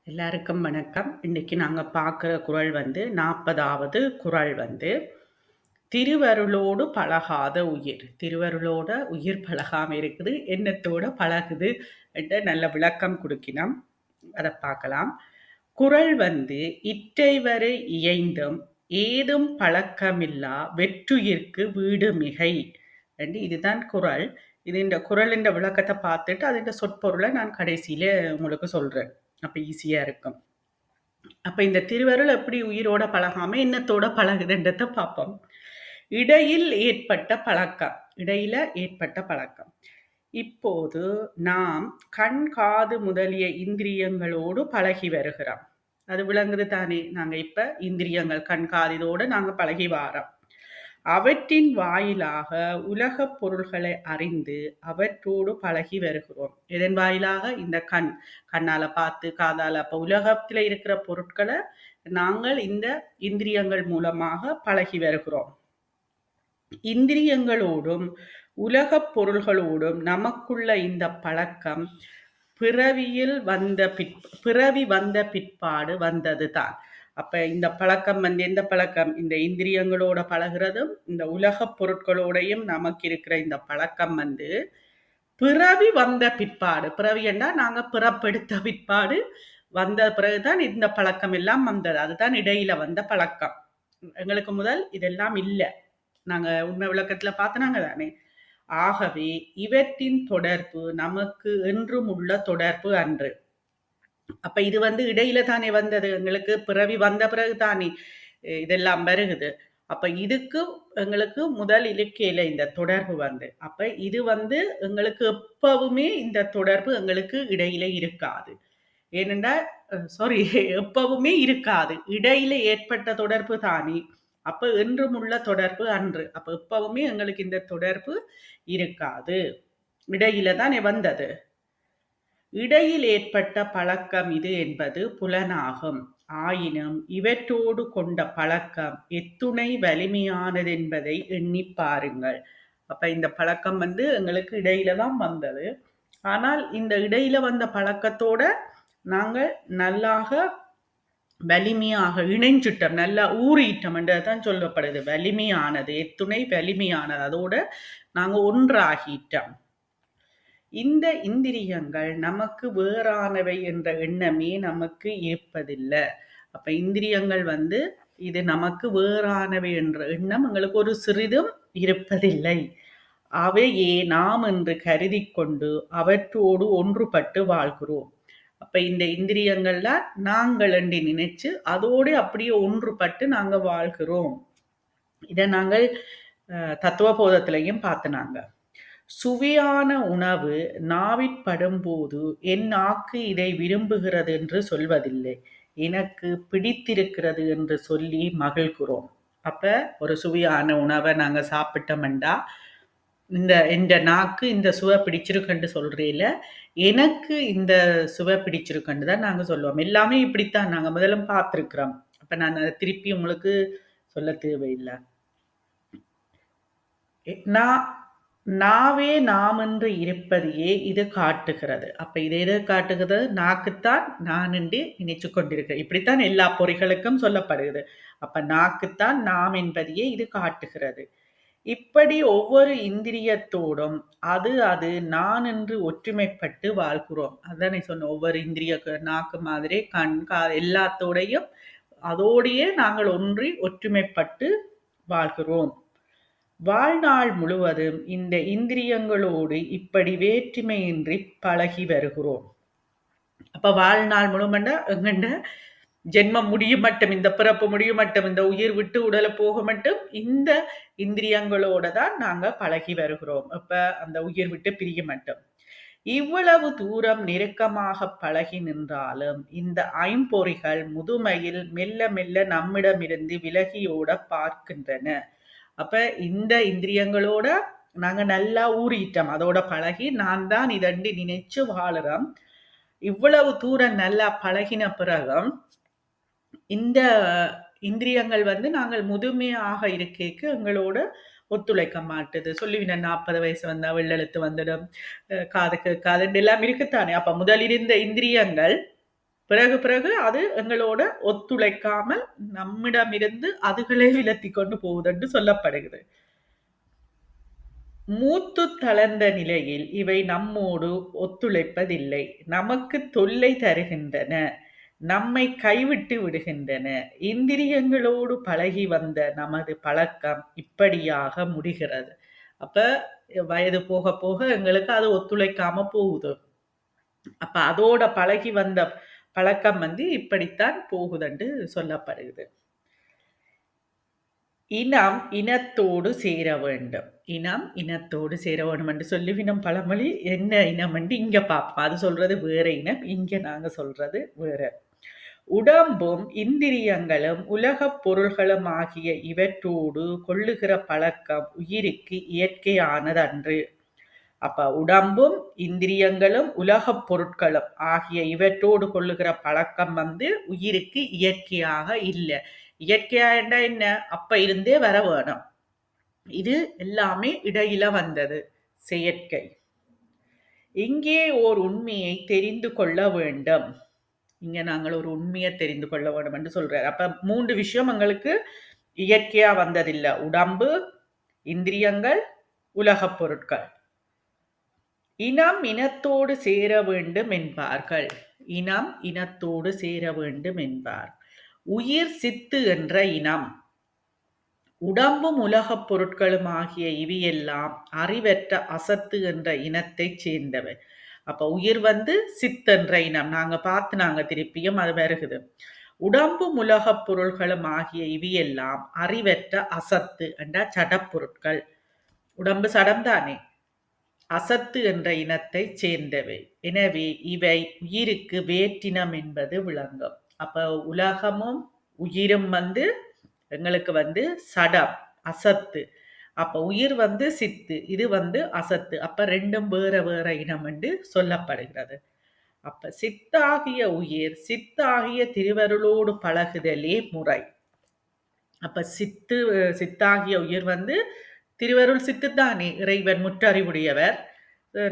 எல்லாருக்கும் வணக்கம். இன்னைக்கு நாங்க பார்க்குற குறள் வந்து 40வது குறள் வந்து, "திருவருளோடு பழகாத உயிர்." திருவருளோட உயிர் பழகாம இருக்குது. எண்ணத்தோட பழகுது என்ற நல்ல விளக்கம் குடுக்கினம். அத பார்க்கலாம். குறள் வந்து, "இற்றைவரை இயைந்தும் ஏதும் பழக்கமில்லா வெற்றுயிர்க்கு வீடு மிகை." என்று இதுதான் குறள். இந்த குறளின் விளக்கத்த பார்த்துட்டு, அதின் சொற்பொருள நான் கடைசியில உங்களுக்கு சொல்றேன். அப்ப ஈஸியா இருக்கும். அப்ப இந்த திருவருள் எப்படி உயிரோட பழகாம எண்ணத்தோட பழகுதுன்றத பார்ப்போம். இடையில் ஏற்பட்ட பழக்கம். இடையில ஏற்பட்ட பழக்கம். இப்போது நாம் கண், காது முதலிய இந்திரியங்களோடு பழகி வருகிறோம். அது விளங்குது தானே? நாங்க இப்ப இந்திரியங்கள் கண், காது இதோட நாங்க பழகி வாரோம். அவற்றின் வாயிலாக உலகப் பொருள்களை அறிந்து அவற்றோடு பழகி வருகிறோம். இதன் வாயிலாக இந்த கண்ணால பார்த்து காதால அப்ப உலகத்துல இருக்கிற பொருட்களை நாங்கள் இந்த இந்திரியங்கள் மூலமாக பழகி வருகிறோம். இந்திரியங்களோடும் உலகப் பொருள்களோடும் நமக்குள்ள இந்த பழக்கம் பிறவி வந்த பிற்பாடு வந்தது தான். அப்ப இந்த பழக்கம் வந்து எந்த பழக்கம்? இந்த இந்திரியங்களோட பழகுறதும் இந்த உலகப் பொருட்களோடையும் நமக்கு இருக்கிற இந்த பழக்கம் வந்து பிறவி வந்த பிற்பாடு. பிறவி என்றால் நாங்க பிறப்பெடுத்த பிற்பாடு வந்த பிறகுதான் இந்த பழக்கம் எல்லாம் வந்தது. அதுதான் இடையில வந்த பழக்கம். எங்களுக்கு முதல் இதெல்லாம் இல்ல. நாங்க உண்மை விளக்கத்துல பார்த்தனாங்க தானே. ஆகவே இவற்றின் தொடர்பு நமக்கு என்றும் உள்ள தொடர்பு அன்று. அப்ப இது வந்து இடையில தானே வந்தது. எங்களுக்கு பிறவி வந்த பிறகு தானே இதெல்லாம் வருகுது. அப்ப இதுக்கு எங்களுக்கு முதல் இலக்கியில இந்த தொடர்பு வந்து. அப்ப இது வந்து எங்களுக்கு எப்பவுமே இந்த தொடர்பு எங்களுக்கு இடையில இருக்காது. ஏனென்றால் சாரி எப்பவுமே இருக்காது. இடையில ஏற்பட்ட தொடர்பு தானே. அப்ப என்றும் உள்ள தொடர்பு அன்று. அப்ப எப்பவுமே எங்களுக்கு இந்த தொடர்பு இருக்காது. இடையில தானே வந்தது. இடையில் ஏற்பட்ட பழக்கம் இது என்பது புலனாகும். ஆயினும் இவற்றோடு கொண்ட பழக்கம் எத்துணை வலிமையானது என்பதை எண்ணிப் பாருங்கள். அப்ப இந்த பழக்கம் வந்து எங்களுக்கு இடையில தான் வந்தது. ஆனால் இந்த இடையில வந்த பழக்கத்தோட நாங்கள் நல்லாக வலிமையாக இணைஞ்சிட்டோம். நல்லா ஊறிட்டோம் என்றதான் சொல்லப்படுது. வலிமையானது எத்துணை வலிமையானது. அதோட நாங்க ஒன்றாகிட்டோம். இந்த இந்திரியங்கள் நமக்கு வேறானவை என்ற எண்ணமே நமக்கு இருப்பதில்லை. அப்ப இந்திரியங்கள் வந்து இது நமக்கு வேறானவை என்ற எண்ணம் எங்களுக்கு ஒரு சிறிதும் இருப்பதில்லை. அவையே நாம் என்று கருதி கொண்டு அவற்றோடு ஒன்றுபட்டு வாழ்கிறோம். அப்ப இந்த இந்திரியங்கள்ல நாங்கள் என்று நினைச்சு அதோடு அப்படியே ஒன்றுபட்டு நாங்க வாழ்கிறோம். இதை நாங்கள் தத்துவ போதத்திலையும் பார்த்தனாங்க. சுவையான உணவு நாவிற்படும்போது என் நாக்கு இதை விரும்புகிறது என்று சொல்வதில்லை, எனக்கு பிடித்திருக்கிறது என்று சொல்லி மகிழ்கிறோம். அப்ப ஒரு சுவையான உணவை நாங்க சாப்பிட்டோம்டா இந்த நாக்கு இந்த சுவை பிடிச்சிருக்குன்னு சொல்றேல, எனக்கு இந்த சுவை பிடிச்சிருக்குன்னு தான் நாங்க சொல்லுவோம். எல்லாமே இப்படித்தான் நாங்க முதல்ல பார்த்திருக்கிறோம். அப்ப நான் அதை திருப்பி உங்களுக்கு சொல்ல தேவையில்லை. நான் நாவே நாமென்று இருப்பதையே இது காட்டுகிறது. அப்ப இது எதை காட்டுகிறது? நாக்குத்தான் நான் என்று நினைச்சு கொண்டிருக்கிறேன். இப்படித்தான் எல்லா பொறிகளுக்கும் சொல்லப்படுகிறது. அப்ப நாக்குத்தான் நாம் என்பதையே இது காட்டுகிறது. இப்படி ஒவ்வொரு இந்திரியத்தோடும் அது அது நான் என்று ஒற்றுமைப்பட்டு வாழ்கிறோம். அதானே சொன்னோம். ஒவ்வொரு இந்திரிய நாக்கு மாதிரி கண் எல்லாத்தோடையும் அதோடையே நாங்கள் ஒன்றி ஒற்றுமைப்பட்டு வாழ்கிறோம். வாழ்நாள் முழுவதும் இந்த இந்திரியங்களோடு இப்படி வேற்றுமையின்றி பழகி வருகிறோம். அப்ப வாழ்நாள் முழுமண்டா எங்கண்ட ஜென்மம் முடியும் மட்டும், இந்த பிறப்பு முடியும் மட்டும், இந்த உயிர் விட்டு உடலை போக மட்டும் இந்த இந்திரியங்களோட தான் நாங்க பழகி வருகிறோம். அப்ப அந்த உயிர் விட்டு பிரிய மட்டும். இவ்வளவு தூரம் நெருக்கமாக பழகி நின்றாலும் இந்த ஐம்பொறிகள் முதுமையில் மெல்ல மெல்ல நம்மிடமிருந்து விலகியோட பார்க்கின்றன. அப்ப இந்த இந்திரியங்களோட நாங்க நல்லா ஊறிட்டோம். அதோட பழகி நான் தான் இதண்டு நினைச்சு வாழுறோம். இவ்வளவு தூரம் நல்லா பழகின பிறகும் இந்த இந்திரியங்கள் வந்து நாங்கள் முதுமையாக இருக்கைக்கு எங்களோட ஒத்துழைக்க மாட்டுது. சொல்லுவின 40 வயசு வந்தா வெள்ளெழுத்து வந்துடும், காது கேட்காது எல்லாம் இருக்குத்தானே. அப்ப முதல் இருந்த இந்திரியங்கள் பிறகு பிறகு அது எங்களோட ஒத்துழைக்காமல் நம்மிடமிருந்து அதுகளே விலத்தி கொண்டு போவதென்று சொல்லப்படுகிறது. மூத்து தளர்ந்த நிலையில் இவை நம்மோடு ஒத்துழைப்பதில்லை. நமக்கு தொல்லை தருகின்றன. நம்மை கைவிட்டு விடுகின்றன. இந்திரியங்களோடு பழகி வந்த நமது பழக்கம் இப்படியாக முடிகிறது. அப்ப வயது போக போக எங்களுக்கு அது ஒத்துழைக்காம போகுது. அப்ப அதோட பழகி வந்த பழக்கம் இப்படித்தான் போகுதுன்னு சொல்லப்படுகிறது. இனம் இனத்தோடு சேர வேண்டும். இனம் இனத்தோடு சேர வேண்டும் என்று சொல்லிவினம் பழமொழி. என்ன இனம் என்று இங்க பார்ப்போம். அது சொல்றது வேற இனம், இங்க நாங்க சொல்றது வேற. உடம்பும் இந்திரியங்களும் உலகப் பொருள்களும் ஆகிய இவற்றோடு கொள்ளுகிற பழக்கம் உயிருக்கு இயற்கையானதன்று. அப்ப உடம்பும் இந்திரியங்களும் உலகப் பொருட்களும் ஆகிய இவற்றோடு கொள்ளுகிற பழக்கம் உயிருக்கு இயற்கையாக இல்லை. இயற்கையா என்ன? அப்ப இருந்தே வர வேணும். இது எல்லாமே இடையில வந்தது, செயற்கை. இங்கே ஓர் உண்மையை தெரிந்து கொள்ள வேண்டும். இங்க நாங்கள் ஒரு உண்மையை தெரிந்து கொள்ள வேண்டும் என்று சொல்றார். அப்ப 3 விஷயம் எங்களுக்கு இயற்கையா வந்ததில்லை. உடம்பு, இந்திரியங்கள், உலகப் பொருட்கள். இனம் இனத்தோடு சேர வேண்டும் என்பார்கள். இனம் இனத்தோடு சேர வேண்டும் என்பார். உயிர் சித்து என்ற இனம். உடம்பும் உலகப் பொருட்களும் ஆகிய இவையெல்லாம் அறிவற்ற அசத்து என்ற இனத்தைச் சேர்ந்தவை. அப்ப உயிர் சித்தென்ற இனம். நாங்க திருப்பியும் அது வருகுது. உடம்பும் உலகப் பொருள்களும் ஆகிய இவையெல்லாம் அறிவற்ற அசத்து என்ற சடப்பொருட்கள். உடம்பு சடம் தானே, அசத்து என்ற இனத்தை சேர்ந்தவை. எனவே இவை உயிருக்கு வேற்றினம் என்பது விளங்கும். அப்ப உலகமும் உயிரும் எங்களுக்கு சடம், அசத்து. அப்ப உயிர் சித்து, இது அசத்து. அப்ப ரெண்டும் வேற வேற இனம் என்று சொல்லப்படுகிறது. அப்ப சித்தாகிய உயிர் சித்தாகிய திருவருளோடு பழகுதலே முறை. அப்ப சித்தாகிய உயிர் திருவருள் சித்து தானே. இறைவன் முற்றறிவுடையவர்,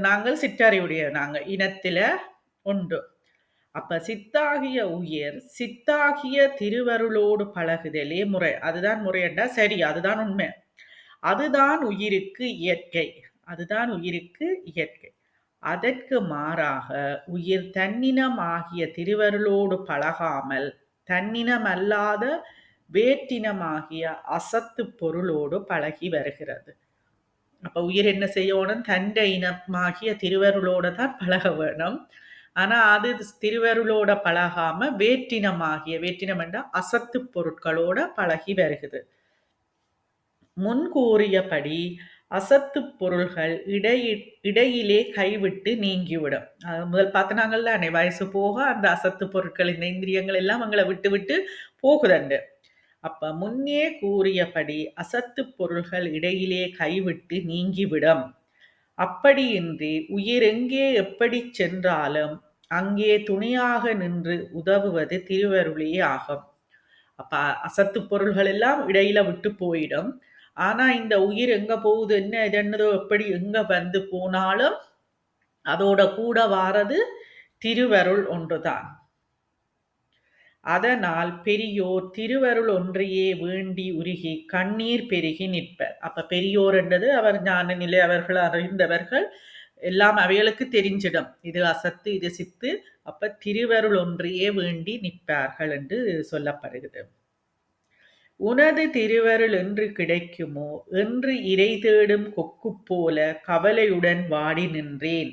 நாங்கள் சிற்றறிவுடையவர். நாங்கள் இனத்தில உண்டு. அப்ப சித்தாகிய உயிர் சித்தாகிய திருவருளோடு பழகுதலே முறை. அதுதான் முறையண்டா சரி, அதுதான் உண்மை. அதுதான் உயிருக்கு இயற்கை. அதுதான் உயிருக்கு இயற்கை. அதற்கு மாறாக உயிர் தன்னினம் ஆகிய திருவருளோடு பழகாமல் தன்னினம் அல்லாத வேற்றினமாகிய அசத்து பொருளோடு பழகி வருகிறது. அப்ப உயிர் என்ன செய்யணும்? தண்ட இனமாகிய திருவருளோட தான் பழக வேணும். ஆனா அது திருவருளோட பழகாம வேற்றினம் என்ற அசத்து பொருட்களோட பழகி வருகிறது. முன்கூறியபடி அசத்து பொருள்கள் இடையிலே கைவிட்டு நீங்கிவிடும். முதல் பார்த்தனாங்கள்ல வயசு போக அந்த அசத்து பொருட்கள், இந்த இந்திரியங்கள் எல்லாம் அவங்களை விட்டு விட்டு போகுதண்டு. அப்ப முன்னே கூறியபடி அசத்து பொருள்கள் இடையிலே கைவிட்டு நீங்கிவிடும். அப்படியின்றி உயிர் எங்கே எப்படி சென்றாலும் அங்கே துணையாக நின்று உதவுவது திருவருளே ஆகும். அப்ப அசத்து பொருள்கள் எல்லாம் இடையில விட்டு போயிடும். ஆனா இந்த உயிர் எங்க போகுது, என்ன என்னதோ எப்படி எங்க போனாலும் அதோட கூட வாரது திருவருள் ஒன்றுதான். அதனால் பெரியோர் திருவருள் ஒன்றையே வேண்டி உருகி கண்ணீர் பெருகி நிற்பர். அப்ப பெரியோர் என்றது அவர் ஞான நிலை, அவர்கள் அறிந்தவர்கள் எல்லாம் அவைகளுக்கு தெரிஞ்சிடும். இது அசத்து, இது சித்து. அப்ப திருவருள் ஒன்றையே வேண்டி நிற்பார்கள் என்று சொல்லப்படுகிறது. உனது திருவருள் என்று கிடைக்குமோ என்று இறை தேடும் கொக்கு போல கவலையுடன் வாடி நின்றேன்.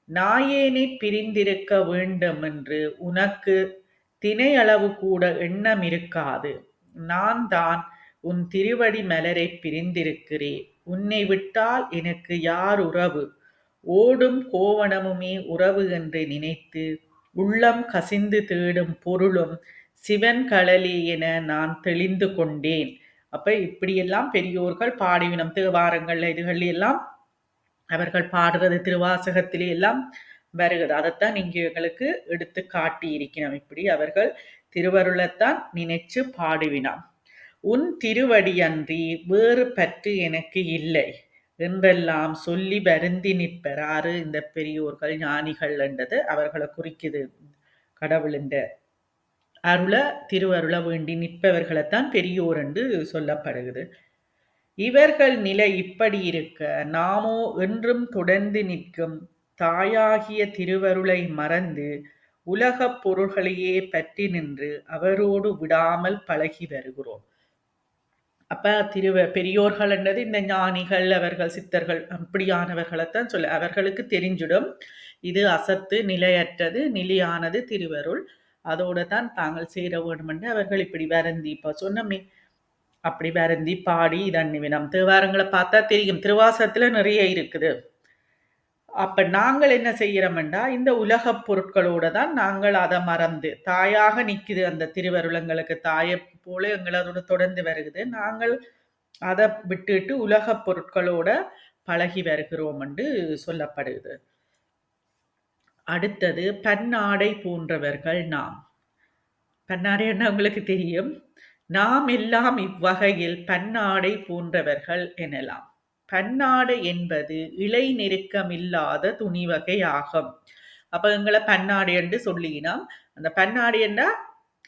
நாயேனை பிரிந்திருக்க வேண்டும் என்று உனக்கு தினையளவு கூட எண்ணம் இருக்காது. நான் தான் உன் திருவடி மலரை பிரிந்திருக்கிறேன். உன்னை விட்டால் எனக்கு யார் உறவு? ஓடும் கோவணமுமே உறவு என்று நினைத்து உள்ளம் கசிந்து தேடும் பொருளும் சிவன் கடலே என நான் தெளிந்து கொண்டேன். அப்ப இப்படியெல்லாம் பெரியோர்கள் பாடிவினம். தேவாரங்கள்ல இதுகள் எல்லாம் அவர்கள் பாடுறது திருவாசகத்திலே எல்லாம் வருகிறது. அதைத்தான் இங்கே எங்களுக்கு எடுத்து காட்டி இருக்கிறோம். இப்படி அவர்கள் திருவருளைத்தான் நினைச்சு பாடுவினாம். உன் திருவடி அன்றி வேறு பற்று எனக்கு இல்லை என்றெல்லாம் சொல்லி வருந்தி நிற்பராறு இந்த பெரியோர்கள் ஞானிகள் என்றது அவர்களை குறிக்குது. கடவுளின் அருள திருவருள வேண்டி நிற்பவர்களைத்தான் பெரியோர் என்று சொல்லப்படுகிறது. இவர்கள் நிலை இப்படி இருக்க, நாமோ என்றும் தொடர்ந்து நிற்கும் தாயாகிய திருவருளை மறந்து உலகப் பொருள்களையே பற்றி நின்று அவரோடு விடாமல் பழகி வருகிறோம். அப்ப பெரியோர்கள் என்றது இந்த ஞானிகள், அவர்கள் சித்தர்கள் அப்படியானவர்களைத்தான் சொல்ல. அவர்களுக்கு தெரிஞ்சிடும் இது அசத்து, நிலையற்றது, நிலையானது திருவருள். அதோட தான் தாங்கள் சேர வேண்டும் என்று அவர்கள் இப்படி வருந்தி, இப்ப சொன்னமே அப்படி வருந்தி பாடி இதன்னிவினம் தேவாரங்களை பார்த்தா தெரியும். திருவாசகத்துல நிறைய இருக்குது. அப்ப நாங்கள் என்ன செய்யறோம்டா, இந்த உலகப் பொருட்களோட தான் நாங்கள் அதை மறந்து தாயாக நிக்குது அந்த திருவருளங்களுக்கு, தாயை போல எங்களோட தொடர்ந்து வருகிறது. நாங்கள் அதை விட்டுட்டு உலகப் பொருட்களோட பழகி வருகிறோம் என்று சொல்லப்படுகிறது. அடுத்தது பன்னாடை போன்றவர்கள் நாம். பன்னாடை என்ன உங்களுக்கு தெரியும். நாம் எல்லாம் இவ்வகையில் பன்னாடை போன்றவர்கள் எனலாம். பன்னாடை என்பது இழை நெருக்கமில்லாத துணிவகை ஆகும். அப்ப எங்களை பன்னாடை என்று சொல்லினோம். அந்த பன்னாடை என்றா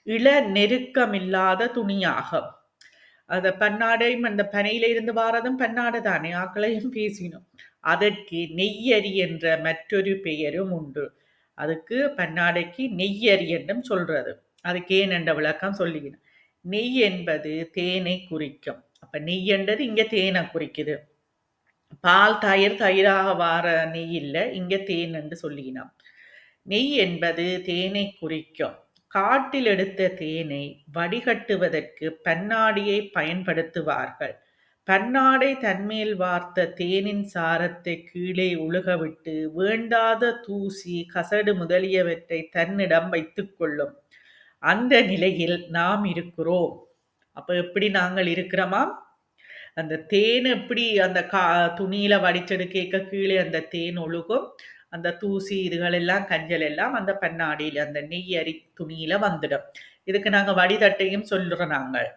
இள நெருக்கமில்லாத துணியாகும். அந்த பன்னாடையும் அந்த பனையில இருந்து வாரதும் பன்னாடை தானே, ஆக்களையும் பேசினோம். அதற்கு நெய்யரி என்ற மற்றொரு பெயரும் உண்டு. அதுக்கு பன்னாடைக்கு நெய்யரி என்றும் சொல்றது. அதுக்கு ஏன் என்ற விளக்கம் சொல்லிக்கணும். நெய் என்பது தேனை குறிக்கும். அப்ப நெய் என்றது இங்க தேனை குறிக்குது. பால் தயிர் தயிராக வார நெய் இல்லை, இங்க தேன் என்று சொல்லினோம். நெய் என்பது தேனை குறிக்கும். காட்டில் எடுத்த தேனை வடிகட்டுவதற்கு பன்னாடியை பயன்படுத்துவார்கள். பன்னாடை தன்மேல் வார்த்த தேனின் சாரத்தை கீழே ஒழுகவிட்டு வேண்டாத தூசி, கசடு முதலியவற்றை தன்னிடம் வைத்துக் கொள்ளும். அந்த நிலையில் நாம் இருக்கிறோம். அப்ப எப்படி நாங்கள் இருக்கிறோமா, அந்த தேன் எப்படி அந்த துணியில வடிச்செடுக்க கீழே அந்த தேன் ஒழுகும். அந்த தூசி இதுகள் எல்லாம் கஞ்சல் எல்லாம் அந்த பன்னாடியில் அந்த நெய் அரி துணியில வந்துடும். இதுக்கு நாங்க வடிதட்டையும் சொல்றோம். நாங்கள்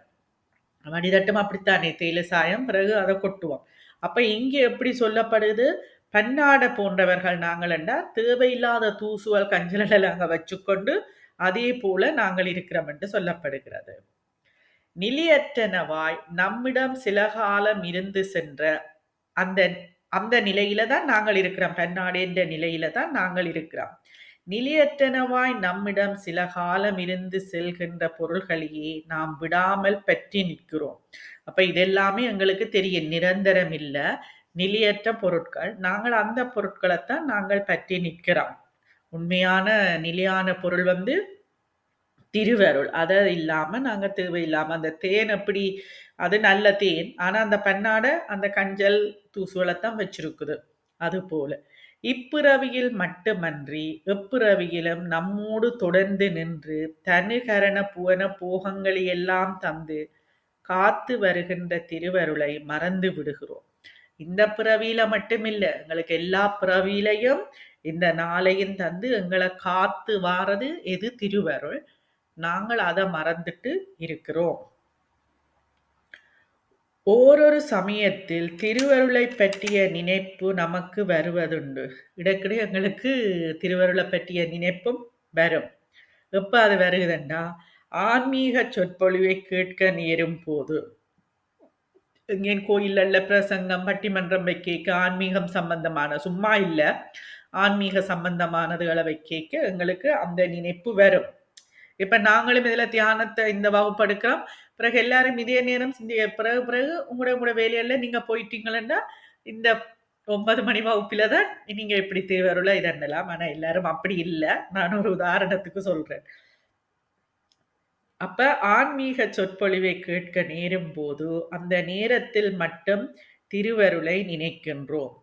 வடிதட்டும் அப்படித்தானே, தேயிலை சாயம் பிறகு அதை கொட்டுவோம். அப்ப இங்க எப்படி சொல்லப்படுது, பன்னாடை போன்றவர்கள் நாங்கள் என்றால் தேவையில்லாத தூசுவல் கஞ்சல்களை நாங்கள் வச்சுக்கொண்டு அதே போல நாங்கள் இருக்கிறோம் என்று சொல்லப்படுகிறது. நிலையற்றனவாய் நம்மிடம் சில காலம் இருந்து சென்ற அந்த அந்த நிலையில தான் நாங்கள் இருக்கிறோம். பன்னாடை என்ற நிலையில தான் நாங்கள் இருக்கிறோம். நிலையற்றனவாய் நம்மிடம் சில காலம் இருந்து செல்கின்ற பொருள்களையே நாம் விடாமல் பற்றி நிற்கிறோம். அப்ப இதெல்லாமே எங்களுக்கு தெரியும், நிரந்தரம் இல்லை, நிலையற்ற பொருட்கள். நாங்கள் அந்த பொருட்களைத்தான் நாங்கள் பற்றி நிற்கிறோம். உண்மையான நிலையான பொருள் திருவருள். அதை இல்லாம நாங்க தேவையில்லாம அந்த தேன் எப்படி, அது நல்ல தேன், ஆனா அந்த பன்னாடை அந்த கஞ்சல் தூசுவளைத்தான் வச்சிருக்குது. அது போல இப்பிறவியில் மட்டுமன்றி எப்பிறவியிலும் நம்மோடு தொடர்ந்து நின்று தனுகரண புவன போகங்களை எல்லாம் தந்து காத்து வருகின்ற திருவருளை மறந்து விடுகிறோம். இந்த பிறவியில மட்டுமில்ல, எங்களுக்கு எல்லா பிறவியிலையும் இந்த நாளையும் தந்து எங்களை காத்து வாரது எது, திருவருள். நாங்கள் அதை மறந்துட்டு இருக்கிறோம். ஓரொரு சமயத்தில் திருவருளை பற்றிய நினைப்பு நமக்கு வருவதுண்டு. இடக்கிட எங்களுக்கு திருவருளை பற்றிய நினைப்பும் வரும். எப்ப அது வருகுதுண்டா, ஆன்மீக சொற்பொழிவை கேட்க நேரும் போது. எங்கேன் கோயில்ல பிரசங்கம் பட்டிமன்றம் வைக்க ஆன்மீகம் சம்பந்தமான, சும்மா இல்ல, ஆன்மீக சம்பந்தமானதுகளை வைக்க எங்களுக்கு அந்த நினைப்பு வரும். இப்ப நாங்களும் இதுல தியானத்தை இந்த வகுப்பு எடுக்கிறோம். பிறகு எல்லாரும் இதே நேரம் பிறகு பிறகு உங்களோட வேலையில நீங்க போயிட்டீங்கன்னா இந்த 9 மணி வகுப்பில தான் நீங்க இப்படி திருவருள இதென்னலாம். ஆனா எல்லாரும் அப்படி இல்லை. நான் ஒரு உதாரணத்துக்கு சொல்றேன். அப்ப ஆன்மீக சொற்பொழிவை கேட்க நேரும் போது அந்த நேரத்தில் மட்டும் திருவருளை நினைக்கின்றோம்.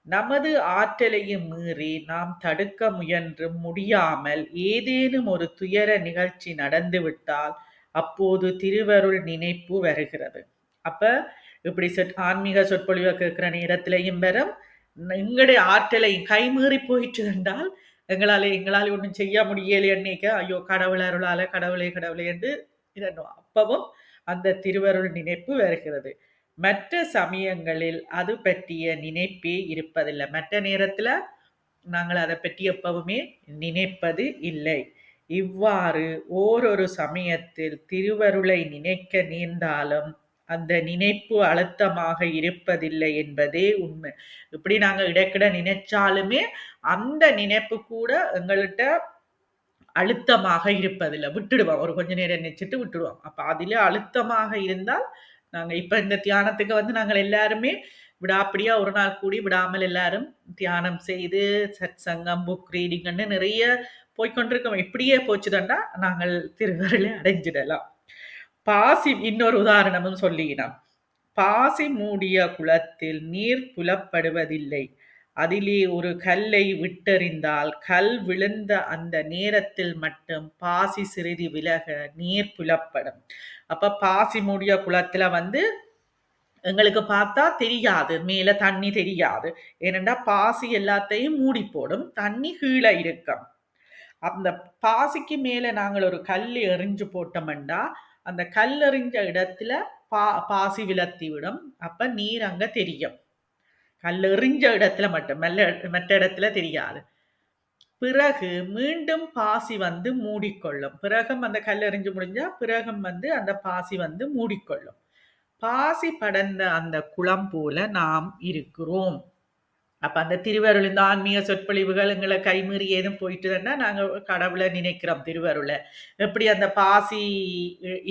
நமது ஆற்றலையும் மீறி நாம் தடுக்க முயன்றும் முடியாமல் ஏதேனும் ஒரு துயர நிகழ்ச்சி நடந்துவிட்டால் அப்போது திருவருள் நினைப்பு வருகிறது. அப்ப இப்படி ஆன்மீக சொற்பொழிவை கேட்கிற நேரத்திலையும் வரும், எங்களுடைய ஆற்றலை கைமீறி போயிட்டு என்றால் எங்களால் ஒன்றும் செய்ய முடியலை என்னைக்க, ஐயோ கடவுள் அருளால கடவுளே கடவுளே என்று இரண்டும் அப்பவும் அந்த திருவருள் நினைப்பு வருகிறது. மற்ற சமயங்களில் அது பற்றிய நினைப்பே இருப்பதில்லை. மற்ற நேரத்துல நாங்கள் அதை பற்றி எப்பவுமே நினைப்பது இல்லை. இவ்வாறு ஓரொரு சமயத்தில் திருவருளை நினைக்க நேர்ந்தாலும் அந்த நினைப்பு அழுத்தமாக இருப்பதில்லை என்பதே உண்மை. இப்படி நாங்க இடைக்கிட நினைச்சாலுமே அந்த நினைப்பு கூட எங்கள்ட்ட அழுத்தமாக இருப்பதில்லை. விட்டுடுவோம். ஒரு கொஞ்ச நேரம் நினைச்சுட்டு விட்டுடுவோம். அப்ப அதிலே அழுத்தமாக இருந்தால் நாங்க இப்ப இந்த தியானத்துக்கு நாங்கள் எல்லாருமே விடாப்பிடியா ஒரு நாள் கூடி விடாமல் எல்லாரும் தியானம் செய்து சத் சங்கம், புக் ரீடிங்ன்னு நிறைய போய்க்கொண்டிருக்கோம். இப்படியே போச்சுதண்டா நாங்கள் திருவருளை அடைஞ்சிடலாம். பாசி இன்னொரு உதாரணமும் சொல்லினான். பாசி மூடிய குளத்தில் நீர் புலப்படுவதில்லை. அதிலே ஒரு கல்லை விட்டெறிந்தால் கல் விழுந்த அந்த நேரத்தில் மட்டும் பாசி சிறிது விலக நீர் புலப்படும். அப்ப பாசி மூடிய குளத்துல எங்களுக்கு பார்த்தா தெரியாது, மேல தண்ணி தெரியாது. ஏனென்றா பாசி எல்லாத்தையும் மூடி போடும், தண்ணி கீழே இருக்கும். அந்த பாசிக்கு மேல நாங்கள் ஒரு கல் எறிஞ்சு போட்டோம்டா அந்த கல் எறிஞ்ச இடத்துல பாசி விலத்தி விடும். அப்ப நீர் அங்க தெரியும். கல் எறிஞ்ச இடத்துல மட்டும், மற்ற இடத்துல தெரியாது. பிறகு மீண்டும் பாசி மூடிக்கொள்ளும். பிறகும் அந்த கல் எறிஞ்சு முடிஞ்சா பிறகும் அந்த பாசி மூடிக்கொள்ளும். பாசி படர்ந்த அந்த குளம் போல நாம் இருக்கிறோம். அப்ப அந்த திருவருள் இந்த ஆன்மீக சொற்பொழிவுகள் எங்களை கைமீறி ஏதும் போயிட்டுதுன்னா நாங்க கடவுளை நினைக்கிறோம் திருவருளை. எப்படி அந்த பாசி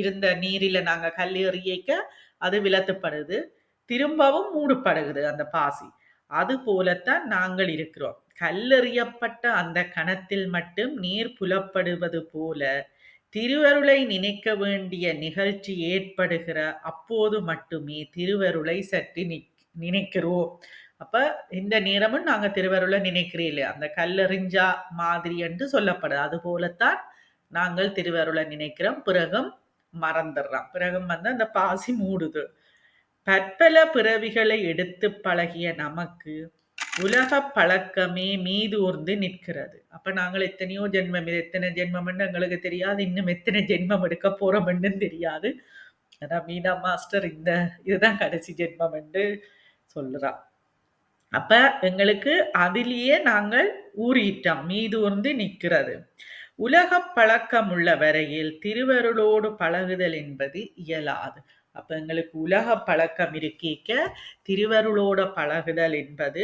இருந்த நீரில நாங்க கல் எறியக்க அது விலத்துப்படுது, திரும்பவும் மூடப்படுகிறது அந்த பாசி. அது போலத்தான் நாங்கள் இருக்கிறோம். கல்லெறியப்பட்ட அந்த கணத்தில் மட்டும் நீர் புலப்படுவது போல திருவருளை நினைக்க வேண்டிய நிகழ்ச்சி ஏற்படுகிற அப்போது மட்டுமே திருவருளை சற்று நினைக்கிறோம். அப்ப இந்த நேரமும் நாங்க திருவருளை நினைக்கிறீங்களே, அந்த கல்லெறிஞ்சா மாதிரி என்று சொல்லப்படுது. அது போலத்தான் நாங்கள் திருவருளை நினைக்கிறோம். பிறகும் மறந்துடுறோம். பிறகும் அந்த பாசி மூடுது. பற்பல பிறவிகளை எடுத்து பழகிய நமக்கு உலக பழக்கமே மீதூர்ந்து நிற்கிறது. அப்ப நாங்கள் எத்தனையோ ஜென்மம், இது எத்தனை ஜென்மம்னு எங்களுக்கு தெரியாது, இன்னும் எத்தனை ஜென்மம் எடுக்க போறோம்னு தெரியாது. ஆனா மீனா மாஸ்டர் இதுதான் கடைசி ஜென்மம் என்று சொல்றா. அப்ப எங்களுக்கு அதிலேயே நாங்கள் ஊறிட்டோம், மீதூர்ந்து நிற்கிறது. உலக பழக்கம் உள்ள வரையில் திருவருளோடு பழகுதல் என்பது இயலாது. அப்ப எங்களுக்கு உலக பழக்கம் இருக்கேக்க திருவருளோட பழகுதல் என்பது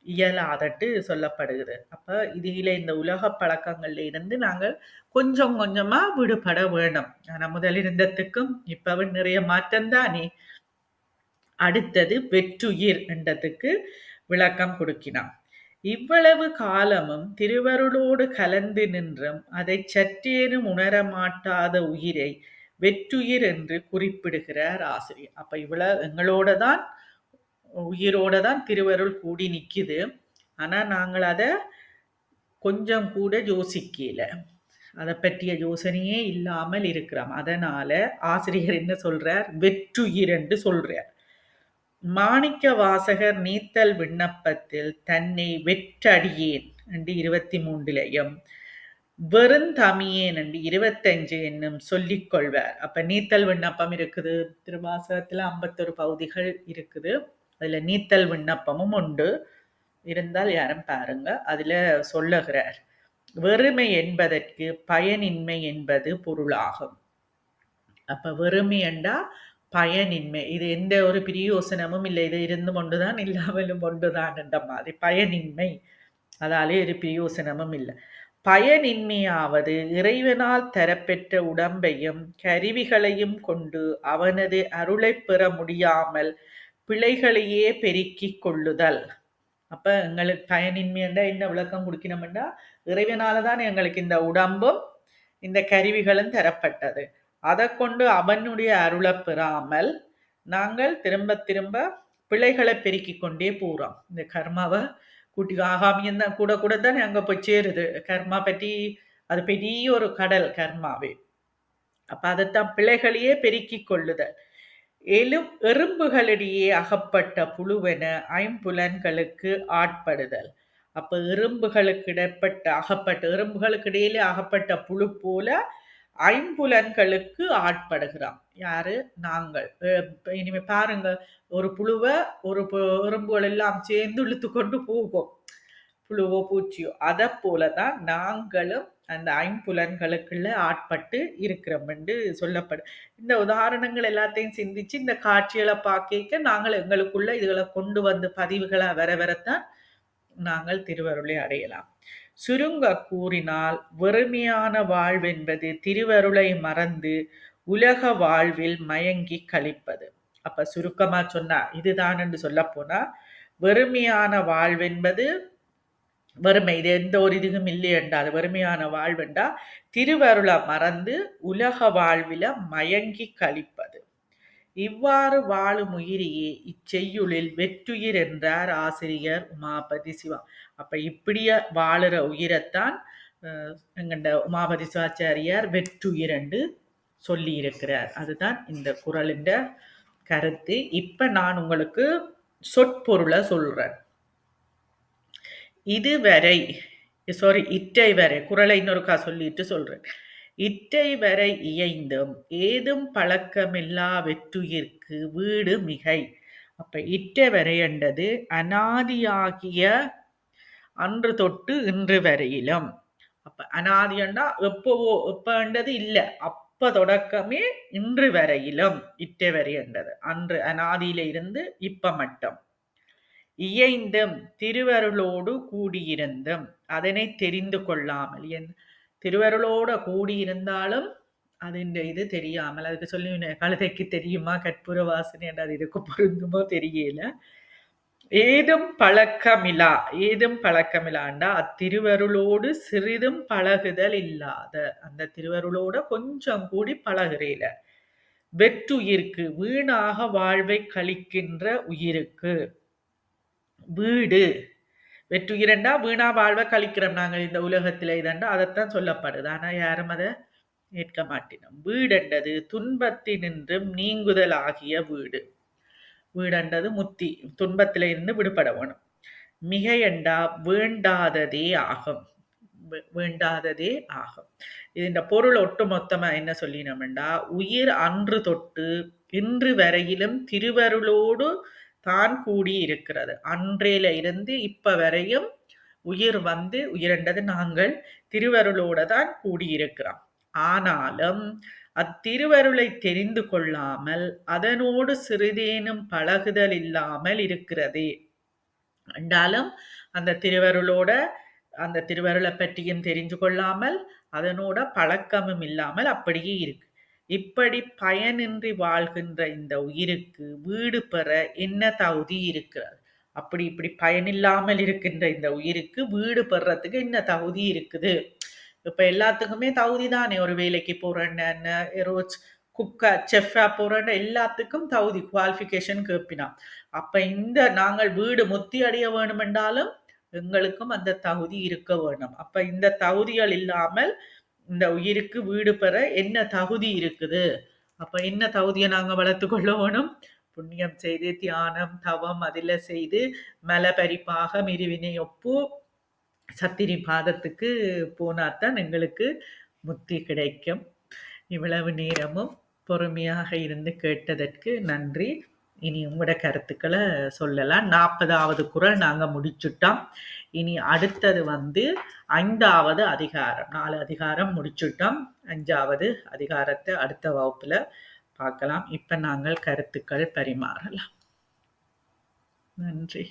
இயலாதட்டு சொல்லப்படுகிறது. அப்ப இதில இந்த உலக பழக்கங்கள்ல இருந்து நாங்கள் கொஞ்சம் கொஞ்சமா விடுபட வேணும். ஆனா முதல் இருந்ததுக்கும் இப்பவும் நிறைய மாற்றம் தானே. அடுத்தது வெற்றுயிர் என்றதுக்கு விளக்கம் கொடுக்கினான். இவ்வளவு காலமும் திருவருளோடு கலந்து நின்றும் அதை சற்றேனும் உணரமாட்டாத உயிரை வெற்றுயிர் என்று குறிப்பிடுகிறார் ஆசிரியர். அப்ப இவ்வளவு எங்களோட தான் உயிரோட தான் திருவருள் கூடி நிக்குது. ஆனா நாங்கள் அதை கொஞ்சம் கூட யோசிக்கல, அதை பற்றிய யோசனையே இல்லாமல் இருக்கிறோம். அதனால ஆசிரியர் என்ன சொல்றார், வெற்றுயிர் என்று சொல்றார். மாணிக்க வாசகர் நீத்தல் விண்ணப்பத்தில் தன்னை வெற்றடியேன் என்று 23 வெறுந்தமியேன் என்று 25 என்னும் சொல்லிக் கொள்வார். அப்ப நீத்தல் விண்ணப்பம் இருக்குது, திருவாசகத்துல 51 பகுதிகள் இருக்குது. அதுல நீத்தல் விண்ணப்பமும் உண்டு, இருந்தால் யாரும் பாருங்க. அதுல சொல்லுகிறார், வெறுமை என்பதற்கு பயனின்மை என்பது பொருளாகும். அப்ப வெறுமை என்றா பயனின்மை, இது எந்த ஒரு பிரயோசனமும் இல்லை, இது இருந்தும் ஒன்றுதான் இல்லாமலும் ஒன்றுதான் என்ற மாதிரி பயனின்மை, அதாலே ஒரு பிரயோசனமும் இல்லை. பயனின்மையாவது இறைவனால் தரப்பெற்ற உடம்பையும் கருவிகளையும் கொண்டு அவனது அருளை பெற முடியாமல் பிழைகளையே பெருக்கிக் கொள்ளுதல். அப்ப எங்களுக்கு பயனின்மையண்டா என்ன விளக்கம் கொடுக்கணும்னா, இறைவனாலதான் எங்களுக்கு இந்த உடம்பும் இந்த கருவிகளும் தரப்பட்டது. அதை கொண்டு அவனுடைய அருளை பெறாமல் நாங்கள் திரும்ப திரும்ப பிழைகளை பெருக்கிக் கொண்டே போறோம். இந்த கர்மாவை கூட்டி ஆகாமியம் தான் கூட கூட தான் அங்க போய் சேருது. கர்மா பற்றி அது பெரிய ஒரு கடல் கர்மாவே. அப்ப அதைத்தான் பிழைகளையே பெருக்கிக் கொள்ளுதல். எறும்புகளிடையே அகப்பட்ட புழுவென ஐம்புலன்களுக்கு ஆட்படுதல். அப்ப எறும்புகளுக்கு இடையிலே அகப்பட்ட புழு போல ஐம்புலன்களுக்கு ஆட்படுகிறோம். யாரு? நாங்கள். இனிமே பாருங்க, ஒரு புழுவை ஒரு எறும்புகள் எல்லாம் சேர்ந்து இழுத்து கொண்டு போகும். புழுவோ பூச்சியோ அதை போலதான் நாங்களும் அந்த ஐம்புலன்களுக்குள்ள ஆட்பட்டு இருக்கிறோம் என்று சொல்லப்படும். இந்த உதாரணங்கள் எல்லாத்தையும் சிந்திச்சு இந்த காட்சிகளை பார்க்க நாங்கள் எங்களுக்குள்ள இதுகளை கொண்டு வந்து பதிவுகளா வர வரத்தான் நாங்கள் திருவருளை அடையலாம். சுருங்க கூறினால் வெறுமையான வாழ்வென்பது திருவருளை மறந்து உலக வாழ்வில் மயங்கி கழிப்பது. அப்ப சுருக்கமா சொன்னா இதுதான் என்று சொல்ல போனா, வெறுமையான வாழ்வென்பது வறுமை, இது எந்த ஒரு இதுவும் இல்லை என்றால் வறுமையான வாழ்வென்றா திருவருளை மறந்து உலக வாழ்வில மயங்கி கழிப்பது. இவ்வாறு வாழும் உயிரியே இச்செய்யுளில் வெற்றுயிர் என்றார் ஆசிரியர் உமாபதி சிவா. அப்ப இப்படிய வாழுற உயிரைத்தான் எங்கண்ட உமாபதி சிவாச்சாரியார் வெற்றுயிர் என்று சொல்லி இருக்கிறார். அதுதான் இந்த குறளின் கருத்து. இப்ப நான் உங்களுக்கு சொற்பொருளை சொல்றேன். இதுவரை இட்டை வரை குறளை இன்னொருக்கா சொல்லிட்டு சொல்றேன். இட்டை வரை இயைந்தும் ஏதும் பழக்கமில்லா வெற்றுயிர்க்கு வீடு மிகை. அப்ப இட்டை வரை என்றது அனாதியாகிய அன்று தொட்டு இன்று வரையிலும். அப்ப அனாதியண்டா எப்பவோ எப்பன்றது இல்ல, அப்ப தொடக்கமே இன்று வரையிலும் இட்டை வரை என்றது. அன்று அனாதியில இருந்து இப்ப மட்டும். இயைந்தும் திருவருளோடு கூடியிருந்தும் அதனை தெரிந்து கொள்ளாமல், என் திருவருளோட கூடியிருந்தாலும் அது இது தெரியாமல், அதுக்கு சொல்லி கழுதைக்கு தெரியுமா கற்பூர வாசனை என்று அது இதுக்கு பொருந்துமோ தெரியல. ஏதும் பழக்கமில்லாண்டா அத்திருவருளோடு சிறிதும் பழகுதல் இல்லாத, அந்த திருவருளோட கொஞ்சம் கூடி பழகுறேல. வெற்றுயிர்க்கு வீணாக வாழ்வை கழிக்கின்ற உயிருக்கு வீடு. வெற்றுயிரண்டா வீணா வாழ்வை கழிக்கிறோம் நாங்கள் இந்த உலகத்திலே இதண்டா அதைத்தான் சொல்லப்படுது. ஆனா யாரும் அதை ஏற்க மாட்டினோம். வீடென்றது துன்பத்தினின்றும் நீங்குதல் ஆகிய வீடு. வீடென்றது முத்தி, துன்பத்தில இருந்து விடுபட வேணும். மிகையண்டா வேண்டாததே ஆகும். வேண்டாததே ஆகும். இந்த பொருள் ஒட்டு மொத்தமா என்ன சொல்லினோம்டா, உயிர் அன்று தொட்டு இன்று வரையிலும் திருவருளோடு தான் கூடி இருக்கிறது. அன்றையில இருந்து இப்ப வரையும் உயிர் உயிரென்றது நாங்கள் திருவருளோட தான் கூடியிருக்கிறோம். ஆனாலும் அத்திருவருளை தெரிந்து கொள்ளாமல் அதனோடு சிறிதேனும் பழகுதல் இல்லாமல் இருக்கிறது என்றாலும் அந்த திருவருளோட அந்த திருவருளை பற்றியும் தெரிந்து கொள்ளாமல் அதனோட பழக்கமும் இல்லாமல் அப்படியே இருக்கு. இப்படி பயனின்றி வாழ்கின்ற இந்த உயிருக்கு வீடு பெற என்ன தகுதி இருக்கிறது? அப்படி இப்படி பயனில்லாமல் இருக்கின்ற இந்த உயிருக்கு வீடு பெறத்துக்கு என்ன தகுதி இருக்குது? இப்ப எல்லாத்துக்குமே தகுதி தானே. ஒரு வேலைக்கு போறேன்னு ரோஜ் குக்கா செஃப்பா போறேன்னு எல்லாத்துக்கும் தகுதி குவாலிஃபிகேஷன் கேட்பினா. அப்ப இந்த நாங்கள் வீடு முத்தி அடைய வேணும் என்றாலும் எங்களுக்கும் அந்த தகுதி இருக்க வேணும். அப்ப இந்த தகுதிகள் இல்லாமல் இந்த உயிருக்கு வீடு பெற என்ன தகுதி இருக்குது? அப்ப என்ன தகுதியை நாங்க வளர்த்து கொள்ள வேணும்? புண்ணியம் செய்து தியானம் தவம் அதில செய்து மலபரிப்பாக மிருவினை ஒப்பு சத்திரி பாதத்துக்கு போனாத்தான் எங்களுக்கு முத்தி கிடைக்கும். இவ்வளவு நேரமும் பொறுமையாக இருந்து கேட்டதற்கு நன்றி. இனி உங்களோட கருத்துக்களை சொல்லலாம். 40வது குறள் நாங்க முடிச்சுட்டோம். இனி அடுத்தது 5வது அதிகாரம். 4 அதிகாரம் முடிச்சுட்டோம். 5வது அதிகாரத்தை அடுத்த வகுப்புல பார்க்கலாம். இப்ப நாங்கள் கருத்துக்கள் பரிமாறலாம். நன்றி.